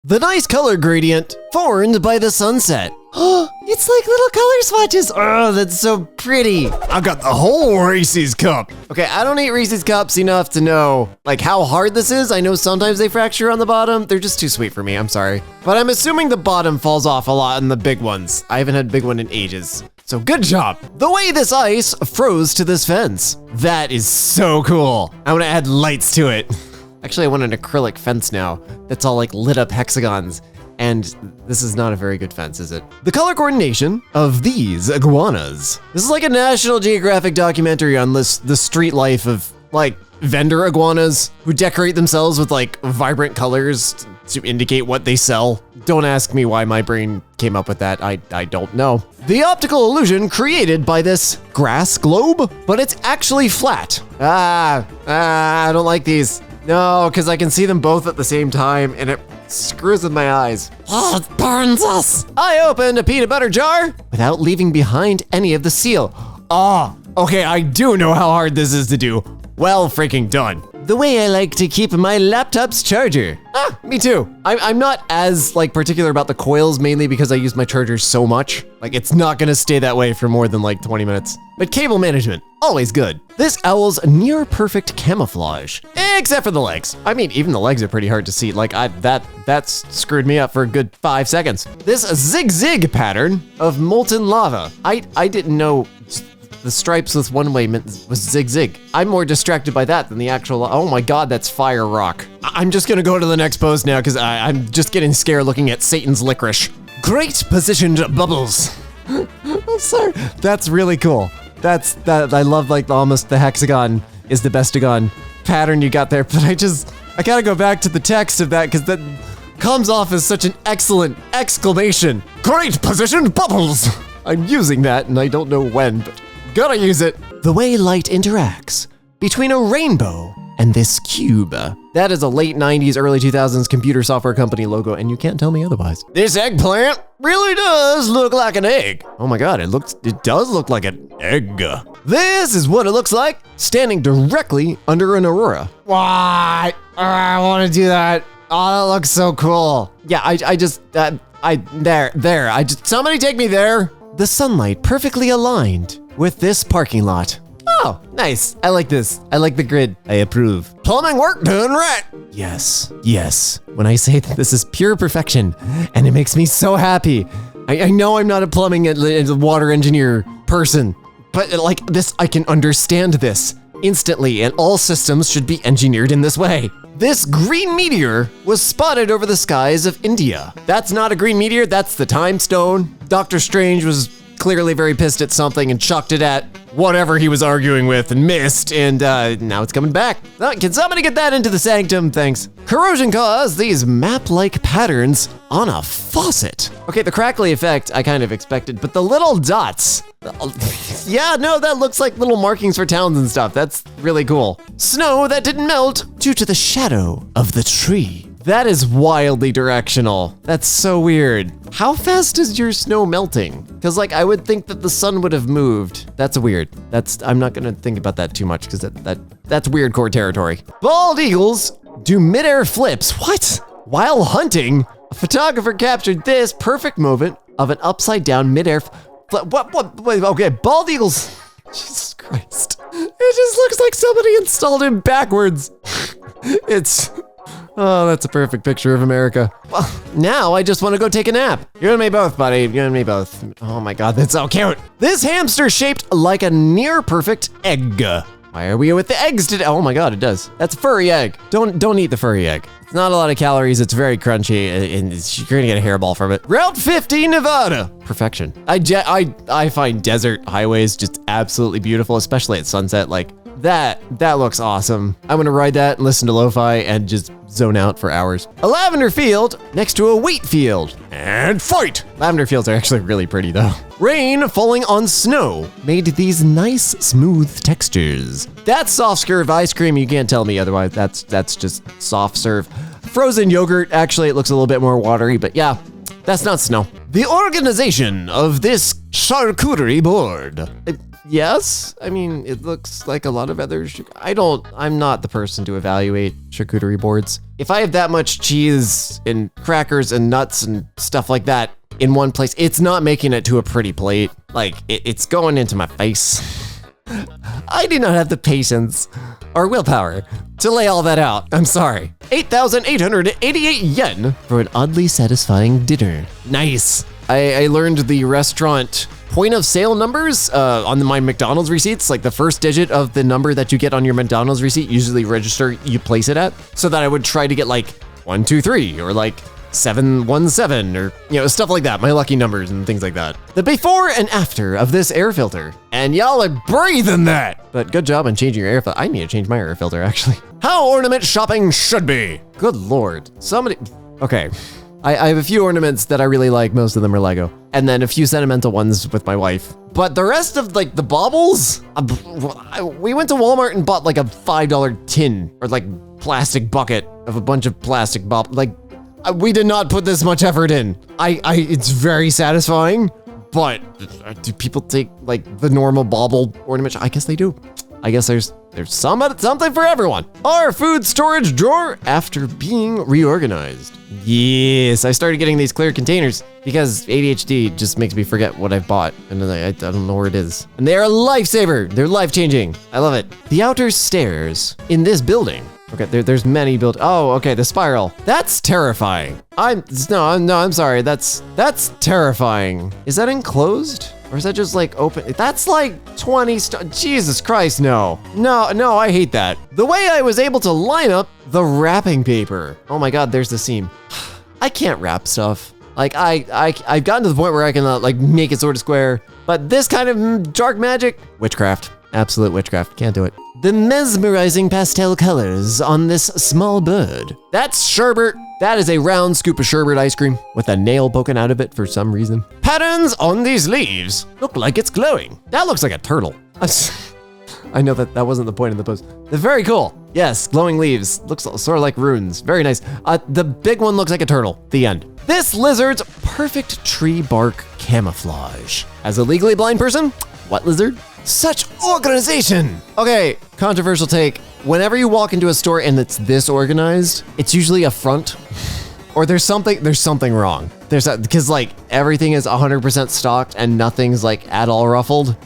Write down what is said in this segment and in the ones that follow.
The nice color gradient formed by the sunset. It's like little color swatches. Oh, that's so pretty. I got the whole Reese's cup. Okay, I don't eat Reese's cups enough to know like how hard this is. I know sometimes they fracture on the bottom. They're just too sweet for me, I'm sorry. But I'm assuming the bottom falls off a lot in the big ones. I haven't had a big one in ages. So good job. The way this ice froze to this fence. That is so cool. I wanna add lights to it. Actually, I want an acrylic fence now that's all like lit up hexagons. And this is not a very good fence, is it? The color coordination of these iguanas. This is like a National Geographic documentary on the street life of like vendor iguanas who decorate themselves with like vibrant colors to indicate what they sell. Don't ask me why my brain came up with that. I don't know. The optical illusion created by this grass globe, but it's actually flat. I don't like these. No, because I can see them both at the same time and it screws with my eyes. Oh, it burns us. I opened a peanut butter jar without leaving behind any of the seal. Oh, okay, I do know how hard this is to do. Well freaking done. The way I like to keep my laptop's charger. Me too. I'm not as like particular about the coils, mainly because I use my charger so much. Like it's not gonna stay that way for more than like 20 minutes. But cable management, always good. This owl's near perfect camouflage, except for the legs. I mean, even the legs are pretty hard to see. Like that's screwed me up for a good 5 seconds. This zig-zig pattern of molten lava. I didn't know the stripes with one way was zig-zig. I'm more distracted by that than the actual, oh my God, that's fire rock. I'm just gonna go to the next pose now because I'm just getting scared looking at Satan's licorice. Great positioned bubbles. I'm sorry, that's really cool. I love like almost the hexagon is the bestagon pattern you got there, but I gotta go back to the text of that because that comes off as such an excellent exclamation. Great positioned bubbles. I'm using that and I don't know when, but gotta use it. The way light interacts between a rainbow and this cube. That is a late 90s, early 2000s computer software company logo, and you can't tell me otherwise. This eggplant really does look like an egg. Oh my God, it does look like an egg. This is what it looks like standing directly under an aurora. What? I want to do that. Oh, that looks so cool. Yeah, somebody take me there. The sunlight perfectly aligned with this parking lot. Oh, nice. I like this. I like the grid. I approve. Plumbing work done right. Yes, yes. When I say that this is pure perfection, and it makes me so happy. I know I'm not a plumbing and water engineer person, but like this, I can understand this instantly, and all systems should be engineered in this way. This green meteor was spotted over the skies of India. That's not a green meteor, that's the time stone. Dr. Strange was clearly very pissed at something and chucked it at whatever he was arguing with and missed, and now it's coming back. Can somebody get that into the sanctum? Thanks. Corrosion caused these map-like patterns on a faucet. Okay, the crackly effect I kind of expected, but the little dots. Yeah, no, that looks like little markings for towns and stuff. That's really cool. Snow that didn't melt due to the shadow of the tree. That is wildly directional. That's so weird. How fast is your snow melting? Because like I would think that the sun would have moved. That's weird. I'm not gonna think about that too much because that's weird core territory. Bald eagles do midair flips. What? While hunting, a photographer captured this perfect moment of an upside down midair flip. Wait, okay, bald eagles. Jesus Christ. It just looks like somebody installed him backwards. Oh, that's a perfect picture of America. Well, now I just want to go take a nap. You and me both, buddy. You and me both. Oh my God, that's so cute. This hamster shaped like a near perfect egg. Why are we with the eggs today? Oh my God, it does. That's a furry egg. Don't eat the furry egg. It's not a lot of calories. It's very crunchy, and you're gonna get a hairball from it. Route 50, Nevada. Perfection. I find desert highways just absolutely beautiful, especially at sunset. Like that looks awesome. I'm gonna ride that and listen to lo-fi and just zone out for hours. A lavender field next to a wheat field. And fight! Lavender fields are actually really pretty though. Rain falling on snow made these nice smooth textures. That's soft serve ice cream, you can't tell me otherwise. That's just soft serve. Frozen yogurt, actually it looks a little bit more watery, but yeah, that's not snow. The organization of this charcuterie board. Yes. I mean, it looks like a lot of other, I'm not the person to evaluate charcuterie boards. If I have that much cheese and crackers and nuts and stuff like that in one place, it's not making it to a pretty plate. Like, it's going into my face. I do not have the patience or willpower to lay all that out. I'm sorry. 8,888 yen for an oddly satisfying dinner. Nice. I learned the restaurant point of sale numbers on my McDonald's receipts, like the first digit of the number that you get on your McDonald's receipt, usually register you place it at, so that I would try to get like 123 or like 717 or, stuff like that, my lucky numbers and things like that. The before and after of this air filter. And y'all are breathing that. But good job on changing your air filter. I need to change my air filter, actually. How ornament shopping should be. Good Lord. Okay. I have a few ornaments that I really like. Most of them are Lego. And then a few sentimental ones with my wife. But the rest of like the baubles, we went to Walmart and bought like a $5 tin or like plastic bucket of a bunch of plastic baubles. Like, we did not put this much effort in. It's very satisfying, but do people take like the normal bauble ornament? I guess they do. I guess there's something for everyone. Our food storage drawer after being reorganized. Yes, I started getting these clear containers because ADHD just makes me forget what I've bought, and I don't know where it is. And they're a lifesaver. They're life-changing. I love it. The outer stairs in this building. Okay, there's many oh, okay, the spiral. That's terrifying. I'm sorry. That's terrifying. Is that enclosed? Or is that just like open? That's like 20 Jesus Christ, no. No, I hate that. The way I was able to line up the wrapping paper. Oh my God, there's the seam. I can't wrap stuff. Like I've gotten to the point where I can like make it sort of square, but this kind of dark magic, witchcraft, absolute witchcraft, can't do it. The mesmerizing pastel colors on this small bird. That's sherbet. That is a round scoop of sherbet ice cream with a nail poking out of it for some reason. Patterns on these leaves look like it's glowing. That looks like a turtle. I know that wasn't the point of the post. They're very cool. Yes, glowing leaves. Looks sort of like runes. Very nice. The big one looks like a turtle. The end. This lizard's perfect tree bark camouflage. As a legally blind person, what lizard? Such organization. Okay, controversial take. Whenever you walk into a store and it's this organized, it's usually a front, or there's something wrong. Because like everything is 100% stocked and nothing's like at all ruffled.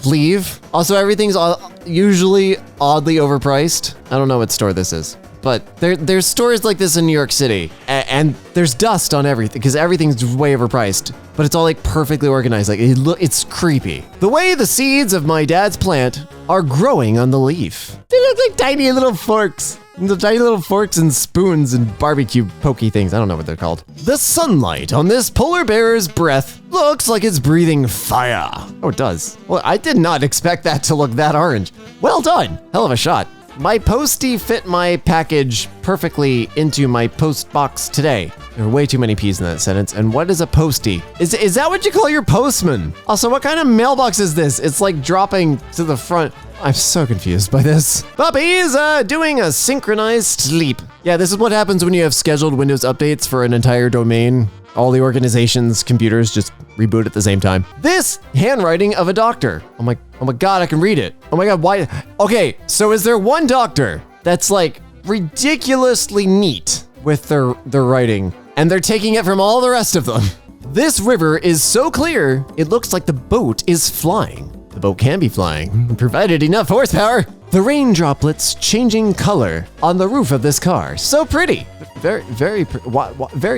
Leave. Also, everything's usually oddly overpriced. I don't know what store this is, but there's stores like this in New York City, and there's dust on everything because everything's way overpriced. But it's all like perfectly organized. Like it's creepy. The way the seeds of my dad's plant are growing on the leaf. They look like tiny little forks. The tiny little forks and spoons and barbecue pokey things. I don't know what they're called. The sunlight on this polar bear's breath looks like it's breathing fire. Oh, it does. Well, I did not expect that to look that orange. Well done. Hell of a shot. My postie fit my package perfectly into my post box today. There are way too many P's in that sentence. And what is a postie? Is that what you call your postman? Also, what kind of mailbox is this? It's like dropping to the front. I'm so confused by this. Puppy's doing a synchronized sleep. Yeah, this is what happens when you have scheduled Windows updates for an entire domain. All the organization's computers just reboot at the same time. This handwriting of a doctor. Oh my God, I can read it. Oh my God, why? Okay, so is there one doctor that's like ridiculously neat with their writing, and they're taking it from all the rest of them? This river is so clear, it looks like the boat is flying. The boat can be flying, provided enough horsepower. The rain droplets changing color on the roof of this car. So pretty. Very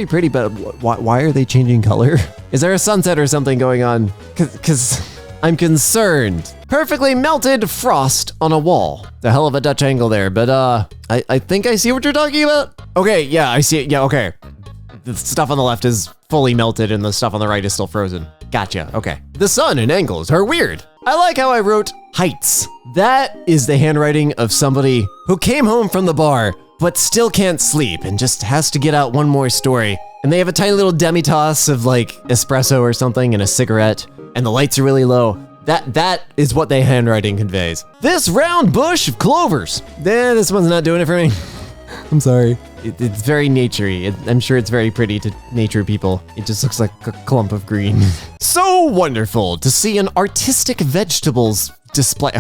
pretty, but why are they changing color? Is there a sunset or something going on? Cause I'm concerned. Perfectly melted frost on a wall. The hell of a Dutch angle there, but I think I see what you're talking about. Okay, yeah, I see it. Yeah, okay. The stuff on the left is fully melted and the stuff on the right is still frozen. Gotcha, okay. The sun and angles are weird. I like how I wrote heights. That is the handwriting of somebody who came home from the bar, but still can't sleep and just has to get out one more story. And they have a tiny little demi-tasse of like espresso or something and a cigarette, and the lights are really low. That is what the handwriting conveys. This round bush of clovers. This one's not doing it for me. I'm sorry. It's very naturey. I'm sure it's very pretty to nature people. It just looks like a clump of green. So wonderful to see an artistic vegetables display.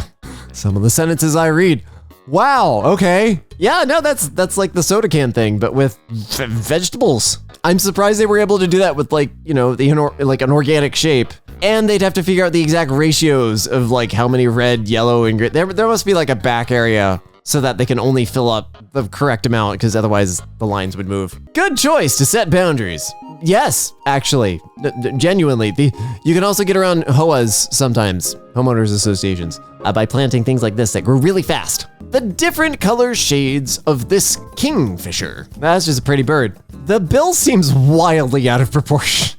Some of the sentences I read. Wow, okay. Yeah, no, that's like the soda can thing, but with vegetables. I'm surprised they were able to do that with like, you know, like an organic shape. And they'd have to figure out the exact ratios of like how many red, yellow, and green. There must be like a back area so that they can only fill up the correct amount, because otherwise the lines would move. Good choice to set boundaries. Yes, actually, genuinely. You can also get around HOAs sometimes, homeowners associations, by planting things like this that grow really fast. The different color shades of this kingfisher. That's just a pretty bird. The bill seems wildly out of proportion.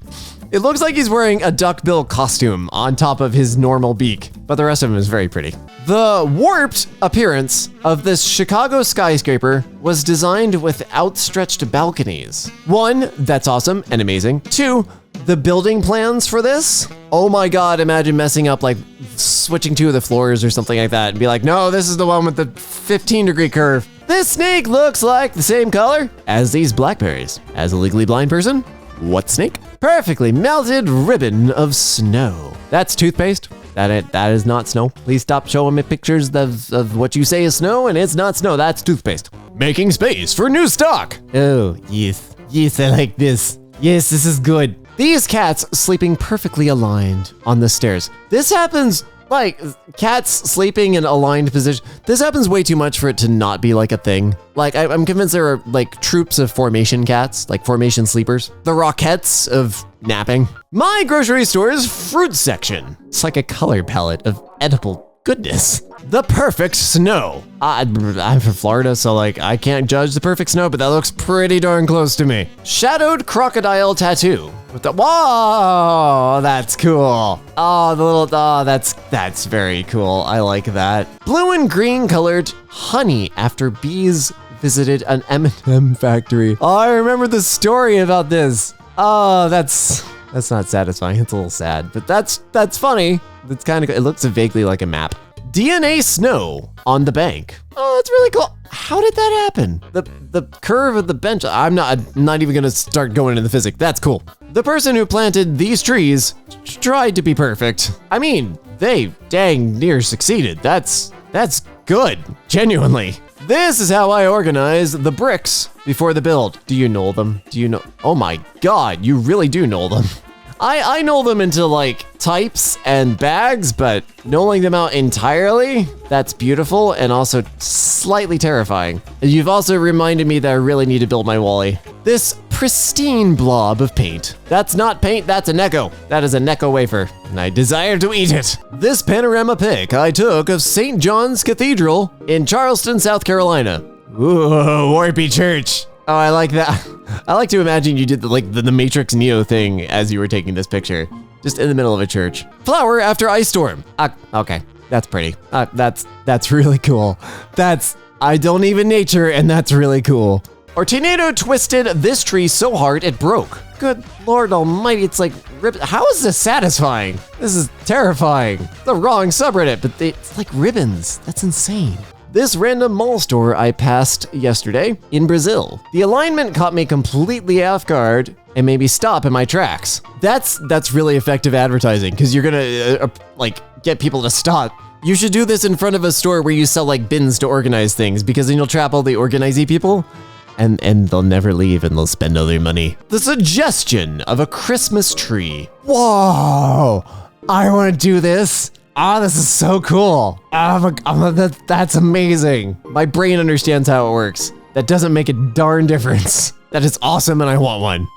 It looks like he's wearing a duckbill costume on top of his normal beak, but the rest of him is very pretty. The warped appearance of this Chicago skyscraper was designed with outstretched balconies. 1, that's awesome and amazing. 2, the building plans for this. Oh my God, imagine messing up, like switching 2 of the floors or something like that and be like, no, this is the one with the 15-degree curve. This snake looks like the same color as these blackberries. As a legally blind person, what snake? Perfectly melted ribbon of snow. That's toothpaste. That is not snow. Please stop showing me pictures of what you say is snow, and it's not snow, that's toothpaste. Making space for new stock. Oh, yes. Yes, I like this. Yes, this is good. These cats sleeping perfectly aligned on the stairs. This happens, like, cats sleeping in aligned position. This happens way too much for it to not be like a thing. Like, I'm convinced there are like troops of formation cats, like formation sleepers. The Rockettes of napping. My grocery store's fruit section. It's like a color palette of edible goodness. The perfect snow. I'm from Florida, so like I can't judge the perfect snow, but that looks pretty darn close to me. Shadowed crocodile tattoo. With the, whoa, that's cool. Oh, the little, oh, that's very cool. I like that. Blue and green colored honey after bees visited an M&M factory. Oh, I remember the story about this. Oh, that's not satisfying. It's a little sad, but that's funny. It's kind of, it looks vaguely like a map. DNA snow on the bank. Oh, that's really cool. How did that happen? The curve of the bench. I'm not even gonna start going into the physics. That's cool. The person who planted these trees tried to be perfect. I mean, they dang near succeeded. That's good, genuinely. This is how I organize the bricks before the build. Do you know them? Do you know? Oh my God, you really do know them. I know them into like types and bags, but knowing them out entirely, that's beautiful and also slightly terrifying. You've also reminded me that I really need to build my Wally. This pristine blob of paint. That's not paint, that's a Necco. That is a Necco wafer, and I desire to eat it. This panorama pic I took of St. John's Cathedral in Charleston, South Carolina. Ooh, Warpy Church. Oh, I like that. I like to imagine you did the Matrix Neo thing as you were taking this picture, just in the middle of a church. Flower after ice storm. Okay, that's pretty. That's really cool. I don't even nature, and that's really cool. Or tornado twisted this tree so hard it broke. Good Lord Almighty, it's like how is this satisfying? This is terrifying. The wrong subreddit, but it's like ribbons. That's insane. This random mall store I passed yesterday in Brazil. The alignment caught me completely off guard and made me stop in my tracks. That's really effective advertising, because you're gonna like get people to stop. You should do this in front of a store where you sell like bins to organize things, because then you'll trap all the organizing people and they'll never leave and they'll spend all their money. The suggestion of a Christmas tree. Whoa, I wanna do this. Oh, this is so cool. That's amazing. My brain understands how it works. That doesn't make a darn difference. That is awesome and I want one.